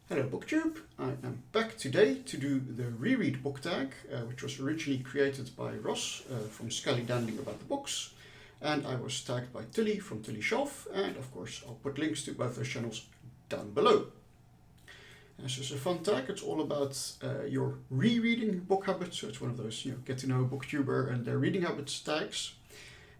Hello BookTube, I am back today to do the Reread Book Tag, which was originally created by Ross from Skallydanding About the Books, and I was tagged by Tilly from Tilly Shelf, and of course I'll put links to both those channels down below. So it's a fun tag. It's all about your rereading book habits, so it's one of those get to know a booktuber and their reading habits tags.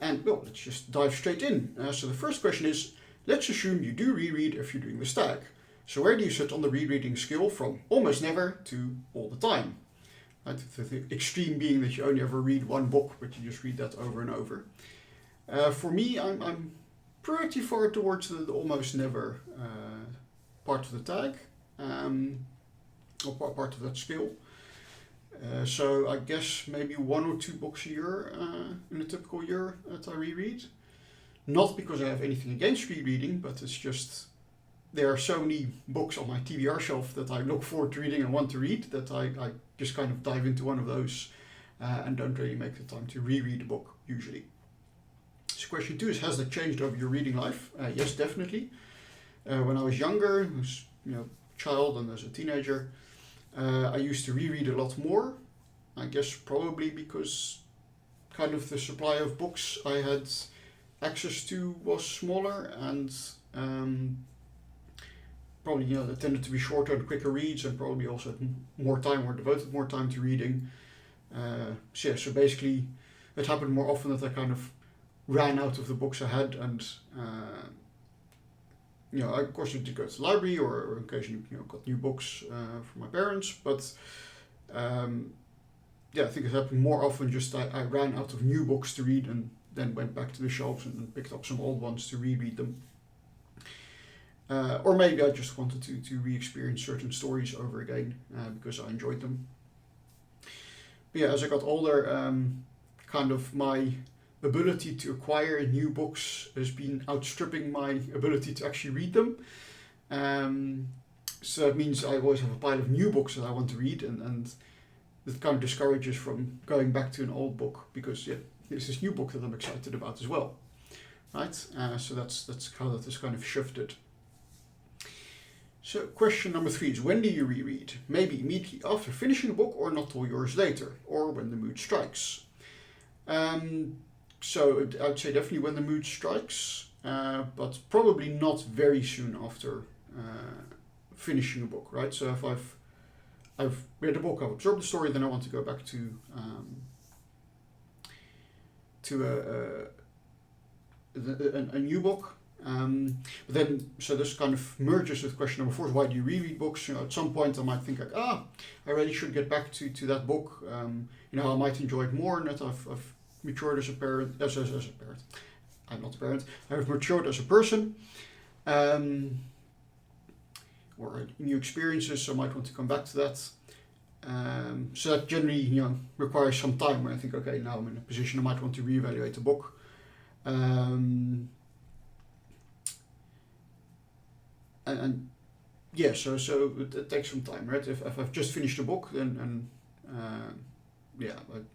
And well, let's just dive straight in. So the first question is, let's assume you do reread if you're doing this tag. So where do you sit on the rereading scale from almost never to all the time? Right? The extreme being that you only ever read one book, but you just read that over and over. For me, I'm pretty far towards the almost never part of the tag, or part of that scale. So I guess maybe 1 or 2 books a year in a typical year that I reread. Not because I have anything against rereading, but it's just there are so many books on my TBR shelf that I look forward to reading and want to read that I just kind of dive into one of those and don't really make the time to reread a book usually. So question 2 is, has that changed over your reading life? Yes, definitely. When I was younger, I was child and as a teenager, I used to reread a lot more. I guess probably because kind of the supply of books I had access to was smaller, and probably they tended to be shorter and quicker reads, and probably also had more time or devoted more time to reading. So basically it happened more often that I kind of ran out of the books I had, and I of course did go to the library or occasionally got new books from my parents, but I think it happened more often just I ran out of new books to read and then went back to the shelves and picked up some old ones to reread them. Or maybe I just wanted to re-experience certain stories over again because I enjoyed them. But yeah, as I got older, kind of my ability to acquire new books has been outstripping my ability to actually read them. So that means I always have a pile of new books that I want to read, and it kind of discourages from going back to an old book because there's this new book that I'm excited about as well, right? So that's how that has kind of shifted. So question number 3 is, when do you reread? Maybe immediately after finishing a book, or not till years later, or when the mood strikes. So I'd say definitely when the mood strikes, but probably not very soon after finishing a book, right? So if I've read a book, I've absorbed the story, then I want to go back to a new book. But then, so this kind of merges with question number 4, why do you reread books? At some point I might think like, I really should get back to that book. I might enjoy it more, and that I've matured as a parent, as a parent. I'm not a parent. I've matured as a person, or new experiences, so I might want to come back to that. So that generally, requires some time where I think, okay, now I'm in a position I might want to reevaluate the book. So it takes some time, right? If I've just finished a book, then I'm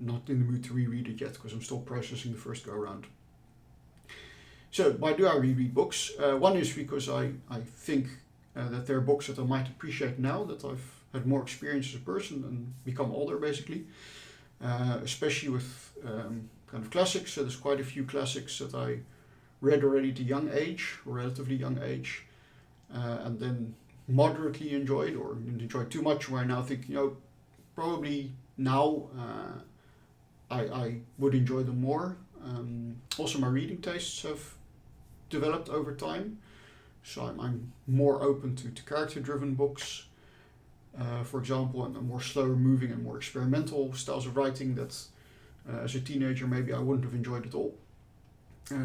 not in the mood to reread it yet because I'm still processing the first go around. So why do I reread books? One is because I think that there are books that I might appreciate now that I've had more experience as a person and become older, basically. Especially with kind of classics. So there's quite a few classics that I read already at a young age, or relatively young age, and then moderately enjoyed, or didn't enjoy too much, where I now think, probably now I would enjoy them more. Also, my reading tastes have developed over time, so I'm more open to character-driven books, for example, and more slower moving and more experimental styles of writing that as a teenager maybe I wouldn't have enjoyed at all.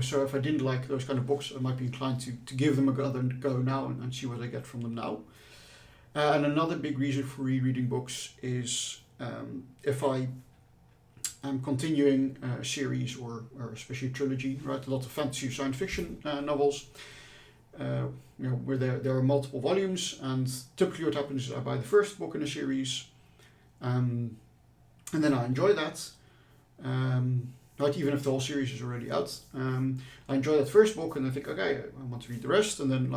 So if I didn't like those kind of books, I might be inclined to give them a go now and see what I get from them now. And another big reason for rereading books is if I am continuing a series or especially a trilogy, right? A lot of fantasy or science fiction novels, where there are multiple volumes, and typically what happens is I buy the first book in a series, and then I enjoy that. Right, even if the whole series is already out, I enjoy that first book and I think, okay, I want to read the rest, and then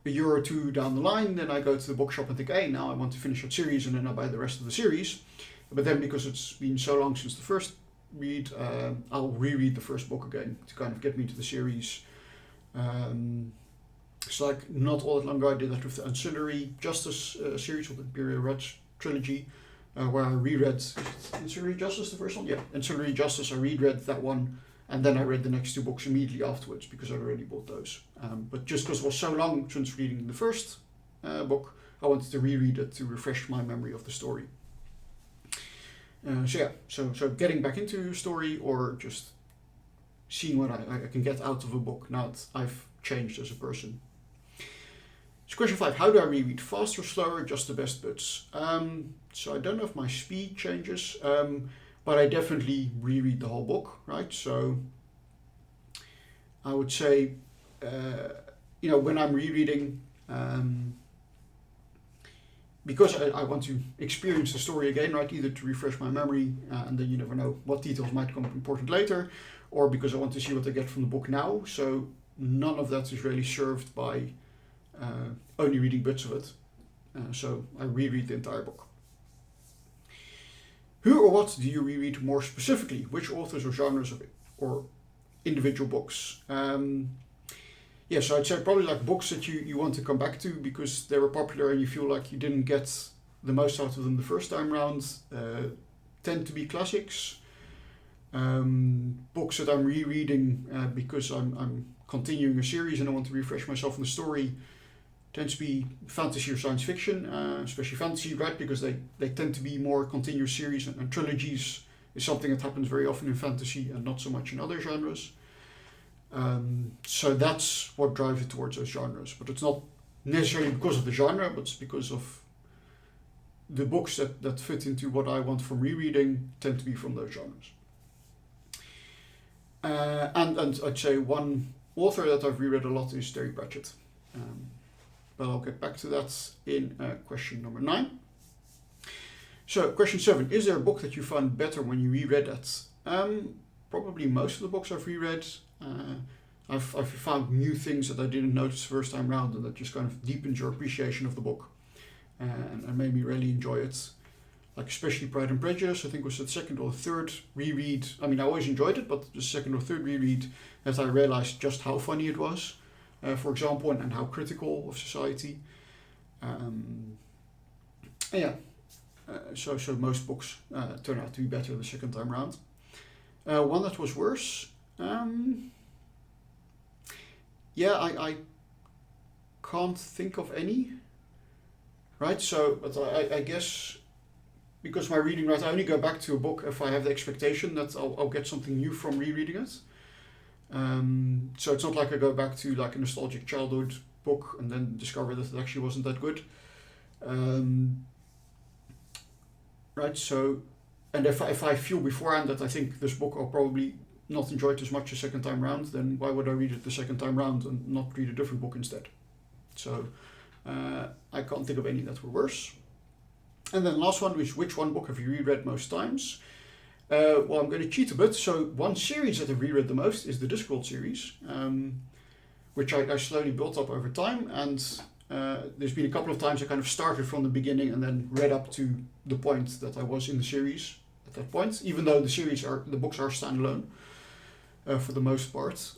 a year or two down the line, then I go to the bookshop and think, hey, now I want to finish that series, and then I buy the rest of the series. But then because it's been so long since the first read, I'll reread the first book again to kind of get me to the series. It's like not all that long ago I did that with the Ancillary Justice series, with the Imperial Rush trilogy, where I reread, is it Ancillary Justice, the first one? Yeah, Ancillary Justice, I reread that one, and then I read the next two books immediately afterwards because I'd already bought those. But just because it was so long since reading the first book, I wanted to reread it to refresh my memory of the story. So getting back into a story, or just seeing what I can get out of a book now that I've changed as a person. So question 5, how do I reread? Fast or slower, just the best bits? So I don't know if my speed changes, but I definitely reread the whole book, right? So I would say, when I'm rereading, because I want to experience the story again, right? Either to refresh my memory, and then you never know what details might become important later, or because I want to see what I get from the book now. So none of that is really served by only reading bits of it. So I reread the entire book. Who or what do you reread more specifically? Which authors or genres or individual books? So I'd say probably like books that you want to come back to because they were popular and you feel like you didn't get the most out of them the first time round, tend to be classics. Books that I'm rereading because I'm continuing a series and I want to refresh myself in the story tends to be fantasy or science fiction, especially fantasy, right? Because they tend to be more continuous series, and trilogies is something that happens very often in fantasy and not so much in other genres. So that's what drives it towards those genres. But it's not necessarily because of the genre, but it's because of the books that fit into what I want from rereading tend to be from those genres. And I'd say one author that I've reread a lot is Terry Pratchett. But I'll get back to that in question number 9. So question 7, is there a book that you found better when you reread that? Probably most of the books I've reread. I've found new things that I didn't notice the first time round, and that just kind of deepened your appreciation of the book and made me really enjoy it. Like especially Pride and Prejudice, I think was the second or third reread. I mean, I always enjoyed it, but the second or third reread that I realized just how funny it was, for example, and how critical of society. So most books turn out to be better the second time round. One that was worse, I can't think of any. Right, so but I guess because my reading, right, I only go back to a book if I have the expectation that I'll get something new from rereading it. So it's not like I go back to like a nostalgic childhood book and then discover that it actually wasn't that good. Right, so, and if I feel beforehand that I think this book I'll probably not enjoy it as much the second time round, then why would I read it the second time round and not read a different book instead? So I can't think of any that were worse. And then the last one is, which one book have you reread most times? Well, I'm going to cheat a bit. So one series that I've reread the most is the Discworld series, which I slowly built up over time. And there's been a couple of times I kind of started from the beginning and then read up to the point that I was in the series at that point, even though the books are standalone for the most part.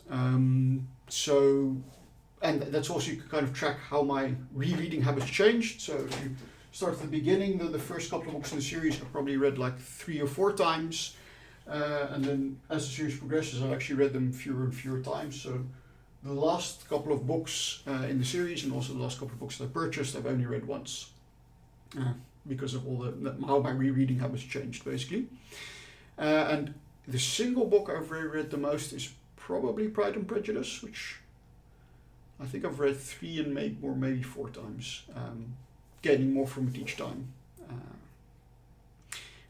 And that's also, you can kind of track how my rereading habits changed. So if you start at the beginning, the first couple of books in the series I've probably read like 3 or 4 times. And then as the series progresses, I've actually read them fewer and fewer times. So the last couple of books in the series, and also the last couple of books that I purchased, I've only read once. Because of all how my rereading habits changed, basically. And the single book I've reread the most is probably Pride and Prejudice, which I think I've read 3 and maybe 4 times, gaining more from it each time.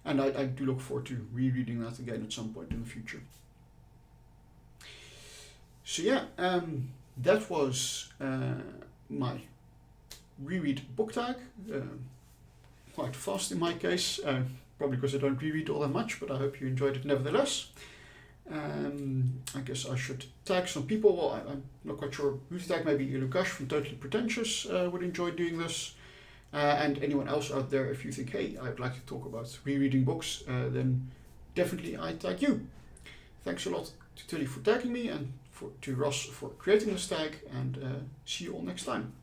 And I do look forward to rereading that again at some point in the future. So that was my Reread Book Tag. Quite fast in my case, probably because I don't reread all that much, but I hope you enjoyed it nevertheless. I guess I should tag some people. Well, I'm not quite sure who to tag. Maybe Lukash from Totally Pretentious would enjoy doing this. And anyone else out there, if you think, hey, I'd like to talk about rereading books, then definitely I tag you. Thanks a lot to Tully for tagging me, and to Ross for creating this tag, and see you all next time.